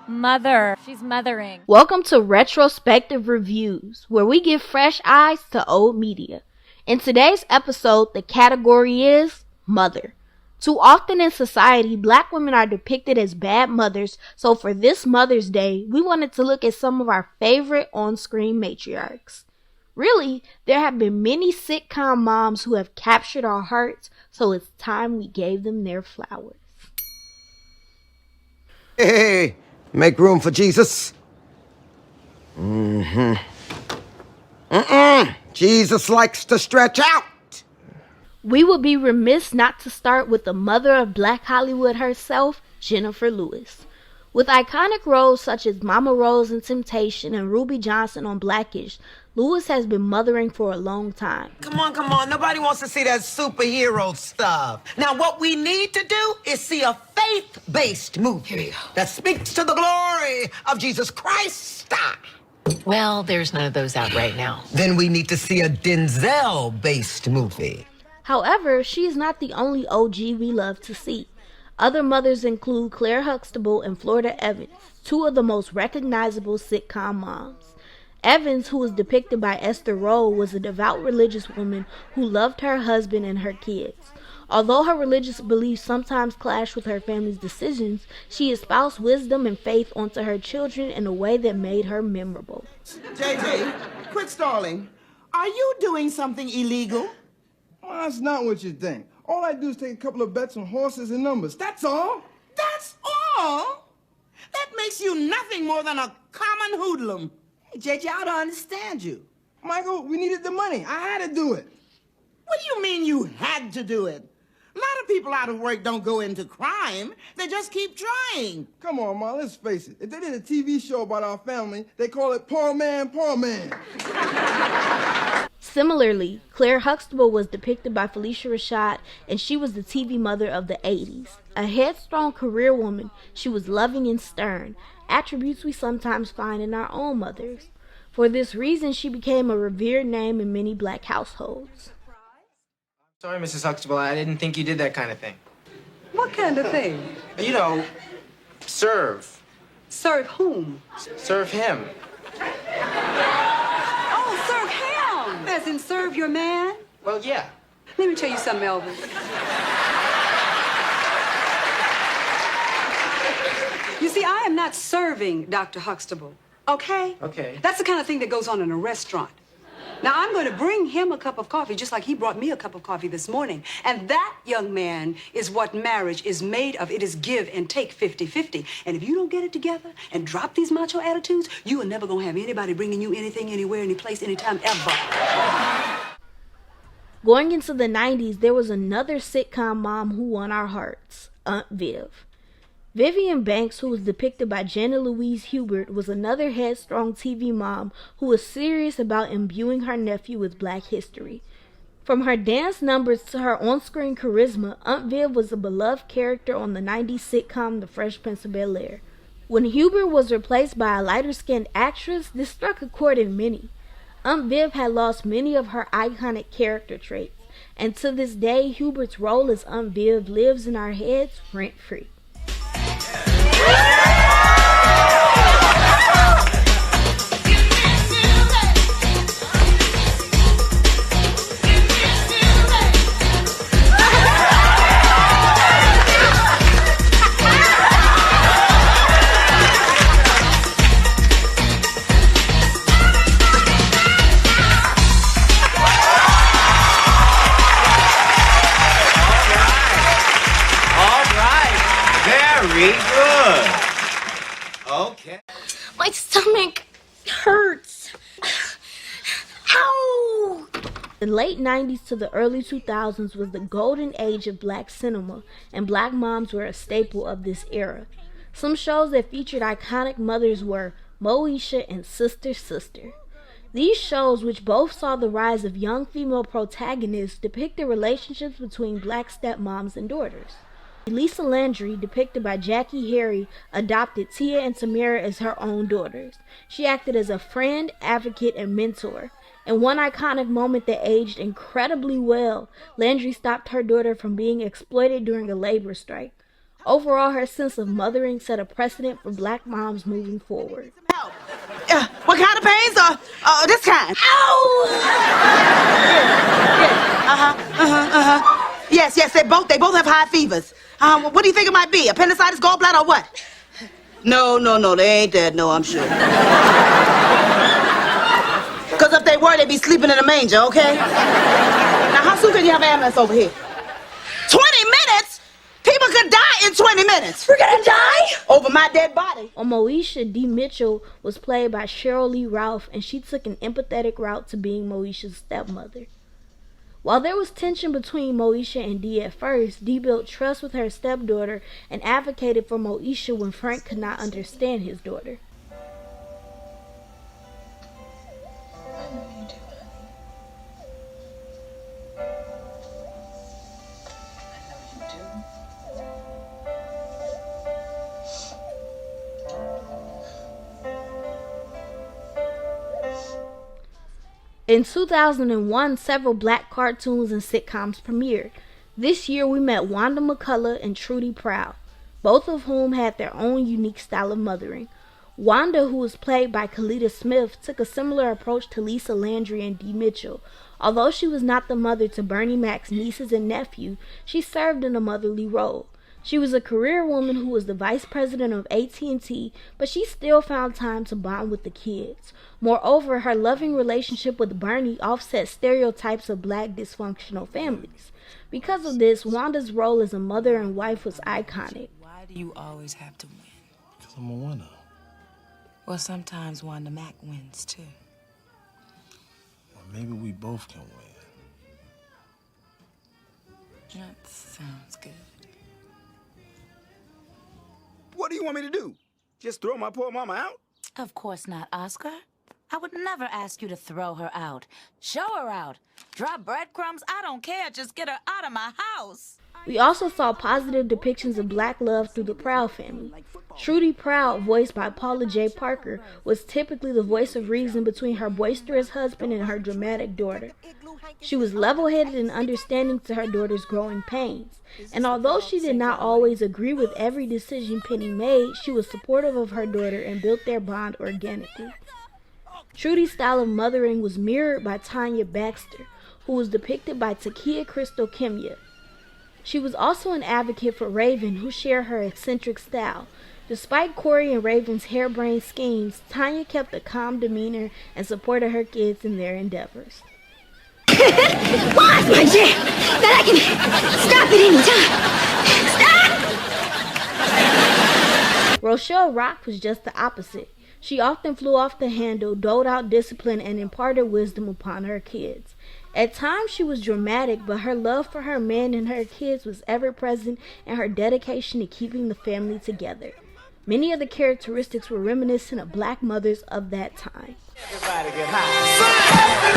Mother. She's mothering. Welcome to Retrospective Reviews, where we give fresh eyes to old media. In today's episode, the category is Mother. Too often in society, black women are depicted as bad mothers, so for this Mother's Day, we wanted to look at some of our favorite on-screen matriarchs. Really, there have been many sitcom moms who have captured our hearts, so it's time we gave them their flowers. Hey, make room for Jesus. Jesus likes to stretch out. We would be remiss not to start with the mother of Black Hollywood herself, Jennifer Lewis. With iconic roles such as Mama Rose in Temptation and Ruby Johnson on Blackish, Lewis has been mothering for a long time. Come on. Nobody wants to see that superhero stuff. Now, what we need to do is see a faith-based movie that speaks to the glory of Jesus Christ. Well, there's none of those out right now. Then we need to see a Denzel-based movie. However, she is not the only OG we love to see. Other mothers include Clair Huxtable and Florida Evans, two of the most recognizable sitcom moms. Evans, who was depicted by Esther Rolle, was a devout religious woman who loved her husband and her kids. Although her religious beliefs sometimes clashed with her family's decisions, she espoused wisdom and faith onto her children in a way that made her memorable. JJ, quit stalling. Are you doing something illegal? Well, that's not what you think. All I do is take a couple of bets on horses and numbers. That's all. That's all? That makes you nothing more than a common hoodlum. Hey, JJ, I don't understand you. Michael, we needed the money. I had to do it. What do you mean you had to do it? A lot of people out of work don't go into crime. They just keep trying. Come on, Ma, let's face it. If they did a TV show about our family, they call it Poor Man, Poor Man. Similarly, Clair Huxtable was depicted by Felicia Rashad, and she was the TV mother of the 80s. A headstrong career woman, she was loving and stern, attributes we sometimes find in our own mothers. For this reason, she became a revered name in many black households. Sorry, Mrs. Huxtable, I didn't think you did that kind of thing. What kind of thing? You know, serve. Serve whom? Serve him. Oh, serve him! As in serve your man? Well, yeah. Let me tell you something, Elvis. You see, I am not serving Dr. Huxtable, okay? Okay. That's the kind of thing that goes on in a restaurant. Now, I'm going to bring him a cup of coffee, just like he brought me a cup of coffee this morning. And that, young man, is what marriage is made of. It is give and take 50-50. And if you don't get it together and drop these macho attitudes, you are never going to have anybody bringing you anything, anywhere, any place, anytime, ever. Going into the 90s, there was another sitcom mom who won our hearts, Aunt Viv. Vivian Banks, who was depicted by Jenna Louise Hubert, was another headstrong TV mom who was serious about imbuing her nephew with black history. From her dance numbers to her on-screen charisma, Aunt Viv was a beloved character on the 90s sitcom The Fresh Prince of Bel-Air. When Hubert was replaced by a lighter-skinned actress, this struck a chord in many. Aunt Viv had lost many of her iconic character traits, and to this day, Hubert's role as Aunt Viv lives in our heads rent-free. Very good. Okay. My stomach hurts. Ow! The late 90s to the early 2000s was the golden age of black cinema, and black moms were a staple of this era. Some shows that featured iconic mothers were Moesha and Sister Sister. These shows, which both saw the rise of young female protagonists, depicted relationships between black stepmoms and daughters. Lisa Landry, depicted by Jackie Harry, adopted Tia and Tamara as her own daughters. She acted as a friend, advocate, and mentor. In one iconic moment that aged incredibly well, Landry stopped her daughter from being exploited during a labor strike. Overall, her sense of mothering set a precedent for black moms moving forward. What kind of pains? This kind. Ow! Yes, they both have high fevers. What do you think it might be? Appendicitis, gallbladder, or what? No, they ain't dead. No, I'm sure. Because if they were, they'd be sleeping in a manger, okay? Now, how soon can you have an ambulance over here? 20 minutes? People could die in 20 minutes. We're gonna die? Over my dead body. On Moesha, Dee Mitchell was played by Cheryl Lee Ralph, and she took an empathetic route to being Moesha's stepmother. While there was tension between Moesha and Dee at first, Dee built trust with her stepdaughter and advocated for Moesha when Frank could not understand his daughter. In 2001, several black cartoons and sitcoms premiered. This year, we met Wanda McCullough and Trudy Proud, both of whom had their own unique style of mothering. Wanda, who was played by Kalita Smith, took a similar approach to Lisa Landry and Dee Mitchell. Although she was not the mother to Bernie Mac's nieces and nephew, she served in a motherly role. She was a career woman who was the vice president of AT&T, but she still found time to bond with the kids. Moreover, her loving relationship with Bernie offset stereotypes of black dysfunctional families. Because of this, Wanda's role as a mother and wife was iconic. Why do you always have to win? Because I'm a winner. Well, sometimes Wanda Mac wins, too. Well, maybe we both can win. That sounds good. What do you want me to do? Just throw my poor mama out? Of course not, Oscar. I would never ask you to throw her out. Show her out. Drop breadcrumbs, I don't care. Just get her out of my house. We also saw positive depictions of black love through the Proud family. Trudy Proud, voiced by Paula J. Parker, was typically the voice of reason between her boisterous husband and her dramatic daughter. She was level-headed and understanding to her daughter's growing pains. And although she did not always agree with every decision Penny made, she was supportive of her daughter and built their bond organically. Trudy's style of mothering was mirrored by Tanya Baxter, who was depicted by Takia Crystal Kimya. She was also an advocate for Raven, who shared her eccentric style. Despite Corey and Raven's harebrained schemes, Tanya kept a calm demeanor and supported her kids in their endeavors. Pause, my dear! Then I can stop at any time! Stop! Rochelle Rock was just the opposite. She often flew off the handle, doled out discipline, and imparted wisdom upon her kids. At times she was dramatic, but her love for her man and her kids was ever present, and her dedication to keeping the family together. Many of the characteristics were reminiscent of black mothers of that time. Everybody get high.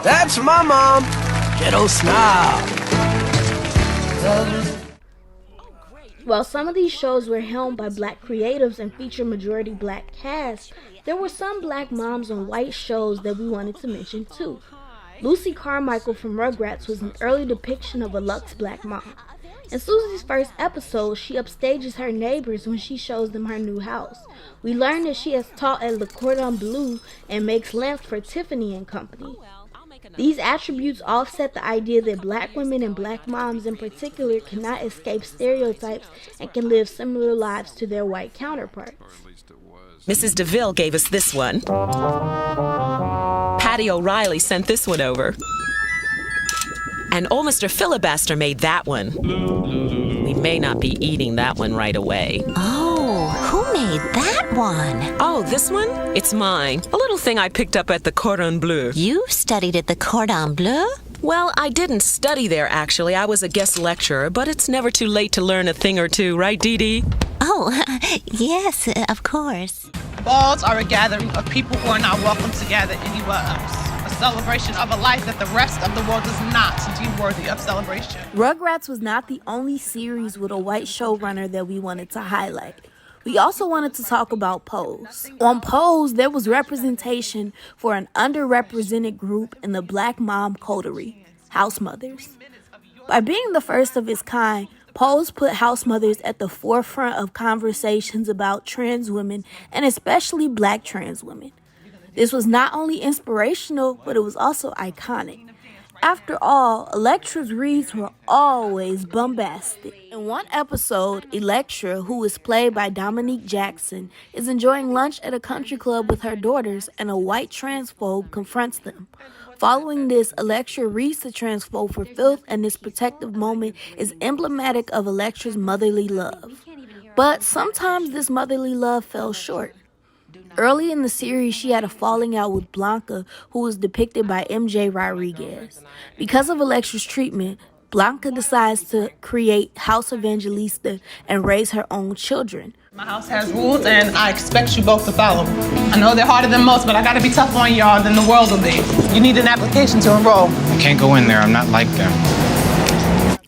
That's my mom. Ghetto snob. While some of these shows were helmed by black creatives and featured majority black casts, there were some black moms on white shows that we wanted to mention too. Lucy Carmichael from Rugrats was an early depiction of a luxe black mom. In Susie's first episode, she upstages her neighbors when she shows them her new house. We learn that she has taught at Le Cordon Bleu and makes lamps for Tiffany and Company. These attributes offset the idea that black women and black moms in particular cannot escape stereotypes and can live similar lives to their white counterparts. Mrs. DeVille gave us this one. Patty O'Reilly sent this one over. And old Mr. Filibuster made that one. We may not be eating that one right away. Oh, who made that one? Oh, this one? It's mine. A little thing I picked up at the Cordon Bleu. You studied at the Cordon Bleu? Well, I didn't study there, actually. I was a guest lecturer, but it's never too late to learn a thing or two, right, Dee Dee? Oh, yes, of course. Balls are a gathering of people who are not welcome to gather anywhere else. A celebration of a life that the rest of the world does not deem worthy of celebration. Rugrats was not the only series with a white showrunner that we wanted to highlight. We also wanted to talk about Pose. On Pose, there was representation for an underrepresented group in the Black mom coterie, house mothers. By being the first of its kind, Pose put house mothers at the forefront of conversations about trans women and especially Black trans women. This was not only inspirational, but it was also iconic. After all, Electra's reads were always bombastic. In one episode, Electra, who is played by Dominique Jackson, is enjoying lunch at a country club with her daughters, and a white transphobe confronts them. Following this, Electra reads the transphobe for filth, and this protective moment is emblematic of Electra's motherly love. But sometimes this motherly love fell short. Early in the series, she had a falling out with Blanca, who was depicted by MJ Rodriguez. Because of Electra's treatment, Blanca decides to create House Evangelista and raise her own children. My house has rules, and I expect you both to follow them. I know they're harder than most, but I gotta be tougher on y'all than the world will be. You need an application to enroll. I can't go in there. I'm not like them.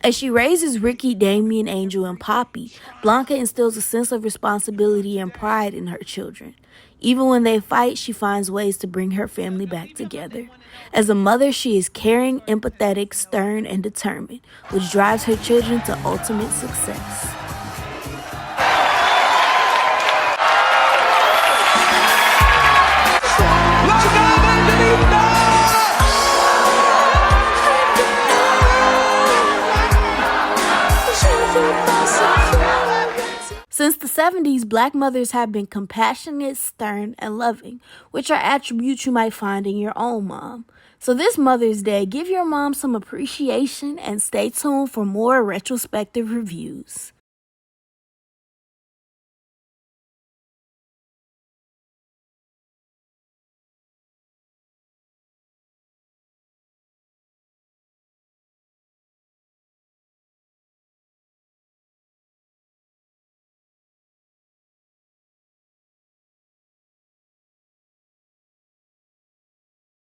As she raises Ricky, Damien, Angel, and Poppy, Blanca instills a sense of responsibility and pride in her children. Even when they fight, she finds ways to bring her family back together. As a mother, she is caring, empathetic, stern, and determined, which drives her children to ultimate success. Since the 70s, Black mothers have been compassionate, stern, and loving, which are attributes you might find in your own mom. So this Mother's Day, give your mom some appreciation and stay tuned for more retrospective reviews.